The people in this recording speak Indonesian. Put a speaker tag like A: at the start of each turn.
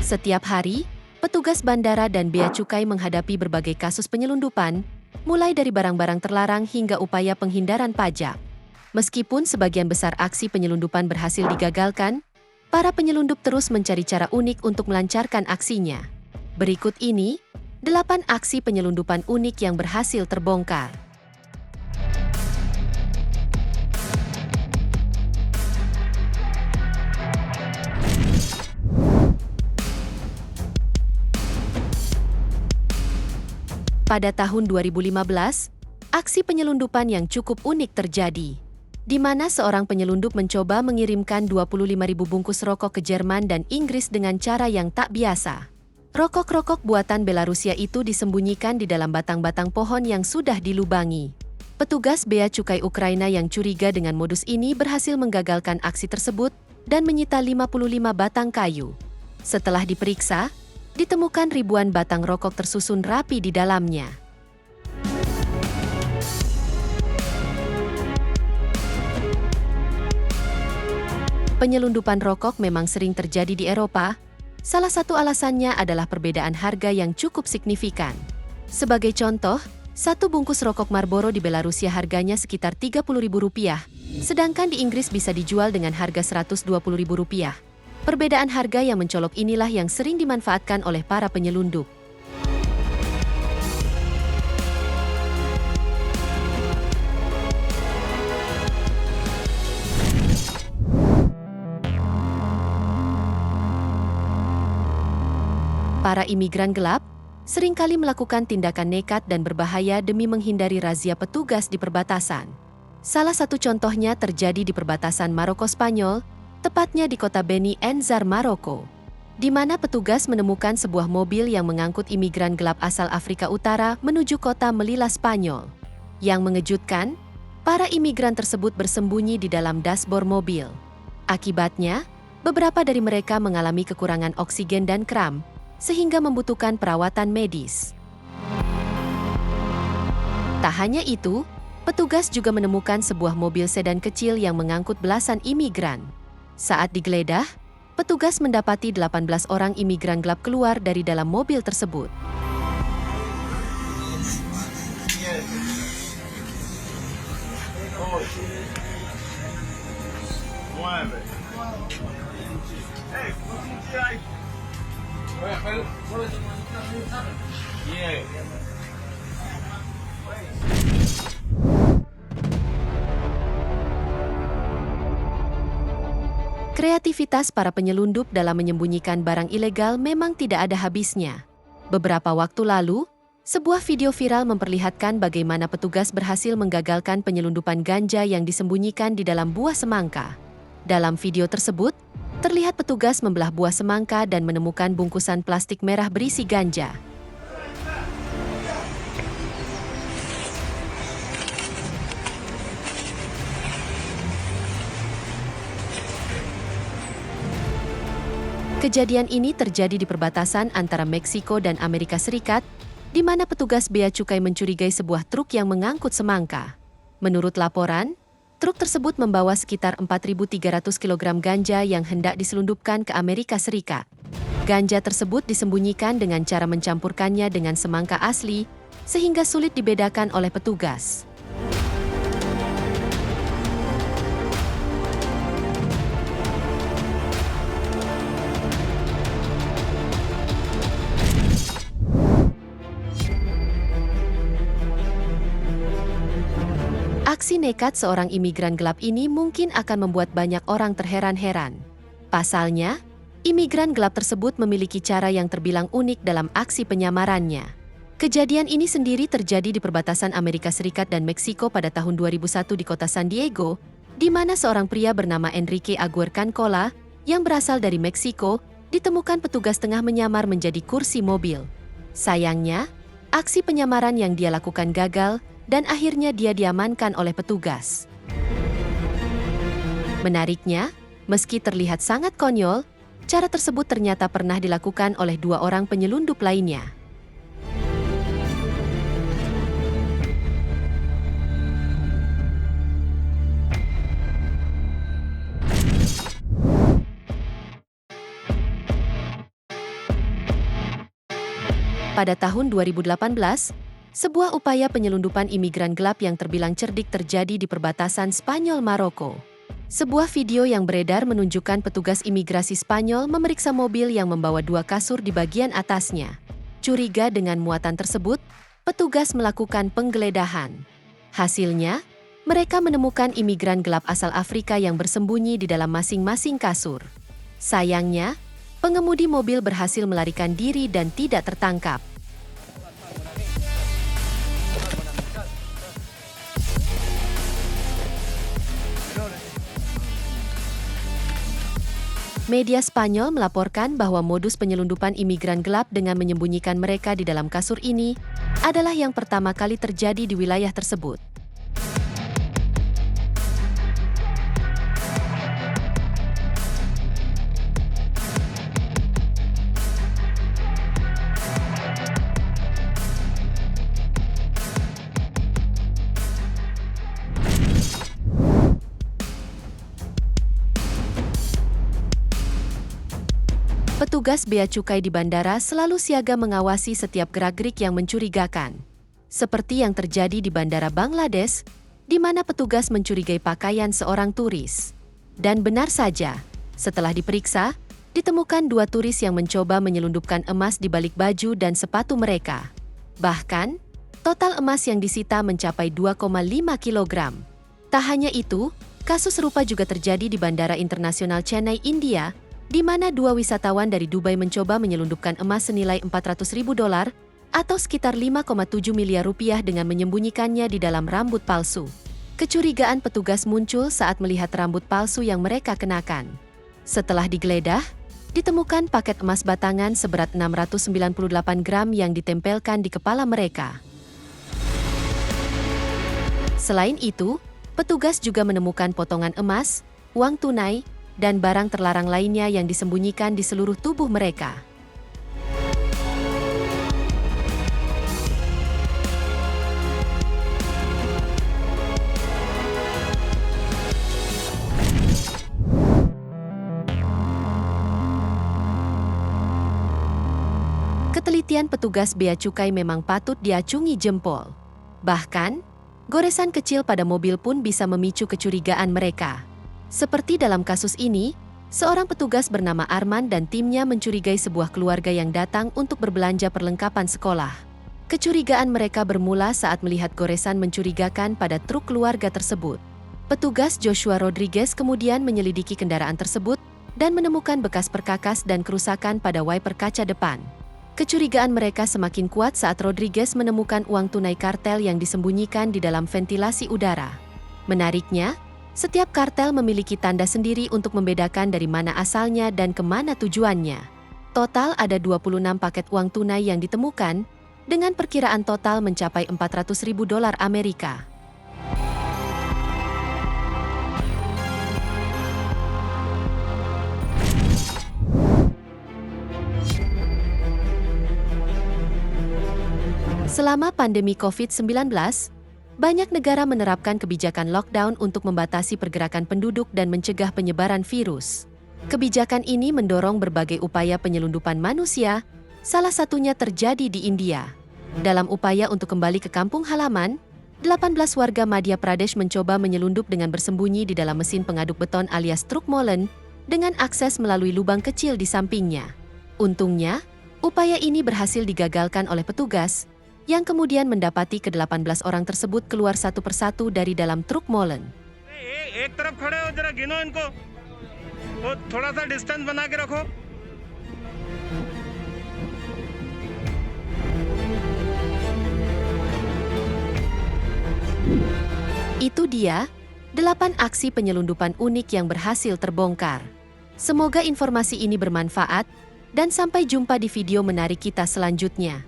A: Setiap hari, petugas bandara dan bea cukai menghadapi berbagai kasus penyelundupan, mulai dari barang-barang terlarang hingga upaya penghindaran pajak. Meskipun sebagian besar aksi penyelundupan berhasil digagalkan, para penyelundup terus mencari cara unik untuk melancarkan aksinya. Berikut ini, 8 aksi penyelundupan unik yang berhasil terbongkar. Pada tahun 2015, aksi penyelundupan yang cukup unik terjadi, di mana seorang penyelundup mencoba mengirimkan 25.000 bungkus rokok ke Jerman dan Inggris dengan cara yang tak biasa. Rokok-rokok buatan Belarusia itu disembunyikan di dalam batang-batang pohon yang sudah dilubangi. Petugas bea cukai Ukraina yang curiga dengan modus ini berhasil menggagalkan aksi tersebut dan menyita 55 batang kayu. Setelah diperiksa, ditemukan ribuan batang rokok tersusun rapi di dalamnya. Penyelundupan rokok memang sering terjadi di Eropa. Salah satu alasannya adalah perbedaan harga yang cukup signifikan. Sebagai contoh, satu bungkus rokok Marlboro di Belarusia harganya sekitar Rp30.000, sedangkan di Inggris bisa dijual dengan harga Rp120.000. Perbedaan harga yang mencolok inilah yang sering dimanfaatkan oleh para penyelundup. Para imigran gelap seringkali melakukan tindakan nekat dan berbahaya demi menghindari razia petugas di perbatasan. Salah satu contohnya terjadi di perbatasan Maroko-Spanyol, tepatnya di kota Beni Enzar, Maroko, di mana petugas menemukan sebuah mobil yang mengangkut imigran gelap asal Afrika Utara menuju kota Melilla, Spanyol. Yang mengejutkan, para imigran tersebut bersembunyi di dalam dashboard mobil. Akibatnya, beberapa dari mereka mengalami kekurangan oksigen dan kram, sehingga membutuhkan perawatan medis. Tak hanya itu, petugas juga menemukan sebuah mobil sedan kecil yang mengangkut belasan imigran. Saat digeledah, petugas mendapati 18 orang imigran gelap keluar dari dalam mobil tersebut. Kreativitas para penyelundup dalam menyembunyikan barang ilegal memang tidak ada habisnya. Beberapa waktu lalu, sebuah video viral memperlihatkan bagaimana petugas berhasil menggagalkan penyelundupan ganja yang disembunyikan di dalam buah semangka. Dalam video tersebut, terlihat petugas membelah buah semangka dan menemukan bungkusan plastik merah berisi ganja. Kejadian ini terjadi di perbatasan antara Meksiko dan Amerika Serikat, di mana petugas bea cukai mencurigai sebuah truk yang mengangkut semangka. Menurut laporan, truk tersebut membawa sekitar 4.300 kg ganja yang hendak diselundupkan ke Amerika Serikat. Ganja tersebut disembunyikan dengan cara mencampurkannya dengan semangka asli, sehingga sulit dibedakan oleh petugas. Aksi nekat seorang imigran gelap ini mungkin akan membuat banyak orang terheran-heran. Pasalnya, imigran gelap tersebut memiliki cara yang terbilang unik dalam aksi penyamarannya. Kejadian ini sendiri terjadi di perbatasan Amerika Serikat dan Meksiko pada tahun 2001 di kota San Diego, di mana seorang pria bernama Enrique Aguirre Cancola, yang berasal dari Meksiko, ditemukan petugas tengah menyamar menjadi kursi mobil. Sayangnya, aksi penyamaran yang dia lakukan gagal, dan akhirnya dia diamankan oleh petugas. Menariknya, meski terlihat sangat konyol, cara tersebut ternyata pernah dilakukan oleh 2 orang penyelundup lainnya. Pada tahun 2018, sebuah upaya penyelundupan imigran gelap yang terbilang cerdik terjadi di perbatasan Spanyol-Maroko. Sebuah video yang beredar menunjukkan petugas imigrasi Spanyol memeriksa mobil yang membawa 2 kasur di bagian atasnya. Curiga dengan muatan tersebut, petugas melakukan penggeledahan. Hasilnya, mereka menemukan imigran gelap asal Afrika yang bersembunyi di dalam masing-masing kasur. Sayangnya, pengemudi mobil berhasil melarikan diri dan tidak tertangkap. Media Spanyol melaporkan bahwa modus penyelundupan imigran gelap dengan menyembunyikan mereka di dalam kasur ini adalah yang pertama kali terjadi di wilayah tersebut. Petugas bea cukai di bandara selalu siaga mengawasi setiap gerak-gerik yang mencurigakan. Seperti yang terjadi di Bandara Bangladesh, di mana petugas mencurigai pakaian seorang turis. Dan benar saja, setelah diperiksa, ditemukan 2 turis yang mencoba menyelundupkan emas di balik baju dan sepatu mereka. Bahkan, total emas yang disita mencapai 2,5 kg. Tak hanya itu, kasus serupa juga terjadi di Bandara Internasional Chennai, India, di mana 2 wisatawan dari Dubai mencoba menyelundupkan emas senilai $400.000 atau sekitar 5,7 miliar rupiah dengan menyembunyikannya di dalam rambut palsu. Kecurigaan petugas muncul saat melihat rambut palsu yang mereka kenakan. Setelah digeledah, ditemukan paket emas batangan seberat 698 gram yang ditempelkan di kepala mereka. Selain itu, petugas juga menemukan potongan emas, uang tunai, dan barang terlarang lainnya yang disembunyikan di seluruh tubuh mereka. Ketelitian petugas bea cukai memang patut diacungi jempol. Bahkan, goresan kecil pada mobil pun bisa memicu kecurigaan mereka. Seperti dalam kasus ini, seorang petugas bernama Arman dan timnya mencurigai sebuah keluarga yang datang untuk berbelanja perlengkapan sekolah. Kecurigaan mereka bermula saat melihat goresan mencurigakan pada truk keluarga tersebut. Petugas Joshua Rodriguez kemudian menyelidiki kendaraan tersebut dan menemukan bekas perkakas dan kerusakan pada wiper kaca depan. Kecurigaan mereka semakin kuat saat Rodriguez menemukan uang tunai kartel yang disembunyikan di dalam ventilasi udara. Menariknya, setiap kartel memiliki tanda sendiri untuk membedakan dari mana asalnya dan kemana tujuannya. Total ada 26 paket uang tunai yang ditemukan, dengan perkiraan total mencapai $400.000 Amerika. Selama pandemi COVID-19, banyak negara menerapkan kebijakan lockdown untuk membatasi pergerakan penduduk dan mencegah penyebaran virus. Kebijakan ini mendorong berbagai upaya penyelundupan manusia, salah satunya terjadi di India. Dalam upaya untuk kembali ke kampung halaman, 18 warga Madhya Pradesh mencoba menyelundup dengan bersembunyi di dalam mesin pengaduk beton alias truk molen, dengan akses melalui lubang kecil di sampingnya. Untungnya, upaya ini berhasil digagalkan oleh petugas, yang kemudian mendapati ke-18 orang tersebut keluar satu persatu dari dalam truk molen.
B: एक तरफ खड़े हो, जरा गिनो इनको, वो थोड़ा सा डिस्टेंस बना के रखो.
A: Itu dia, 8 aksi penyelundupan unik yang berhasil terbongkar. Semoga informasi ini bermanfaat, dan sampai jumpa di video menarik kita selanjutnya.